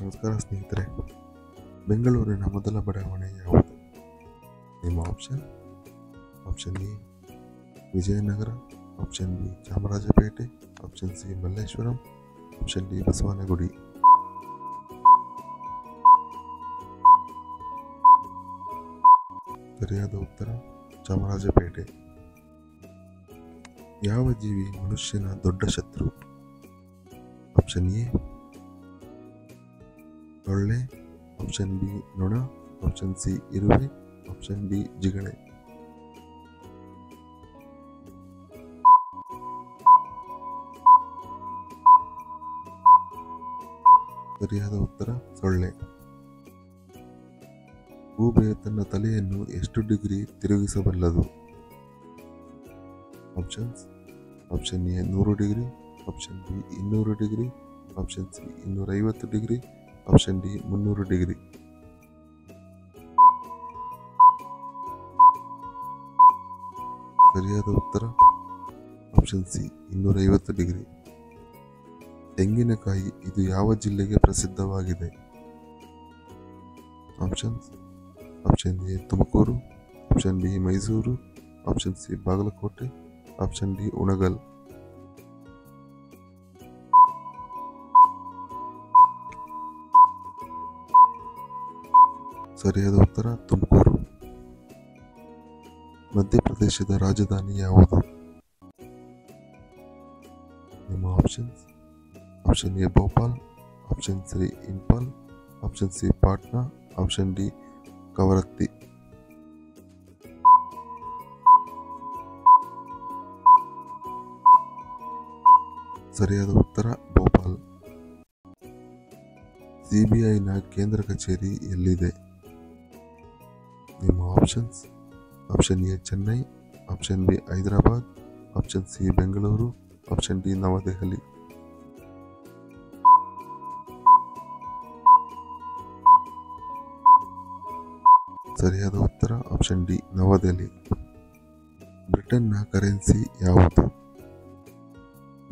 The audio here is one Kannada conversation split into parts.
ನಮಸ್ಕಾರ ಸ್ನೇಹಿತರೆ. ಬೆಂಗಳೂರಿನ ಮೊದಲ ಬಡಾವಣೆ ಯಾವುದು? ನಿಮ್ಮ option A Vijayanagar, option B Chamarajpet, option C Malleshwaram, option D Basavanagudi. ಸರಿಯಾದ ಉತ್ತರ ಚಾಮರಾಜಪೇಟೆ. ಯಾವ ಜೀವಿ ಮನುಷ್ಯನ ದೊಡ್ಡ ಶತ್ರು? ಆಪ್ಷನ್ ಎ ಸೊಳ್ಳೆ, ಆಪ್ಷನ್ ಬಿ ನೊಣ, ಆಪ್ಷನ್ ಸಿ ಇರುವೆ, ಆಪ್ಷನ್ ಡಿ ಜಿಗಣೆ. ಸರಿಯಾದ ಉತ್ತರ ಸೊಳ್ಳೆ. ಗೂಬೆ ತನ್ನ ತಲೆಯನ್ನು ಎಷ್ಟು ಡಿಗ್ರಿ ತಿರುಗಿಸಬಲ್ಲದು? Option A 100 degree, option B 200 degree, option C 250 degree, option D 300 degree. ಸರಿಯಾದ ಉತ್ತರ ಆಪ್ಷನ್ ಸಿ 250 ಡಿಗ್ರಿ. ತೆಂಗಿನಕಾಯಿ ಇದು ಯಾವ ಜಿಲ್ಲೆಗೆ ಪ್ರಸಿದ್ಧವಾಗಿದೆ? Option A Tumakuru, option B Mysuru, option C Bagalkot, option D Unagal. ಸರಿಯಾದ ಉತ್ತರ ತುಮಕೂರು. ಮಧ್ಯಪ್ರದೇಶದ ರಾಜಧಾನಿ ಯಾವುದು? ನಿಮ್ಮ option A Bhopal, option C Imphal, option C Patna, option D Kavaratti. ಸರಿಯಾದ ಉತ್ತರ ಭೋಪಾಲ್. ಸಿಬಿಐನ ಕೇಂದ್ರ ಕಚೇರಿ ಎಲ್ಲಿದೆ? ನಿಮ್ಮ option A Chennai, option B Hyderabad, option C Bengaluru, option D New Delhi. ಸರಿಯಾದ ಉತ್ತರ ಆಪ್ಷನ್ ಡಿ ನವದೆಹಲಿ. ಬ್ರಿಟನ್ನ ಕರೆನ್ಸಿ ಯಾವುದು?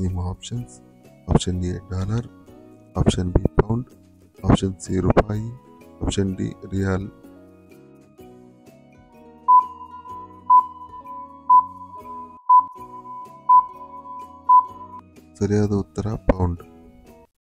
ನಿಮ್ಮ option A dollar, option B pound, option C ರೂಪಾಯಿ, ಆಪ್ಷನ್ ಡಿ ರಿಯಾಲ್. ಸರಿಯಾದ ಉತ್ತರ ಪೌಂಡ್.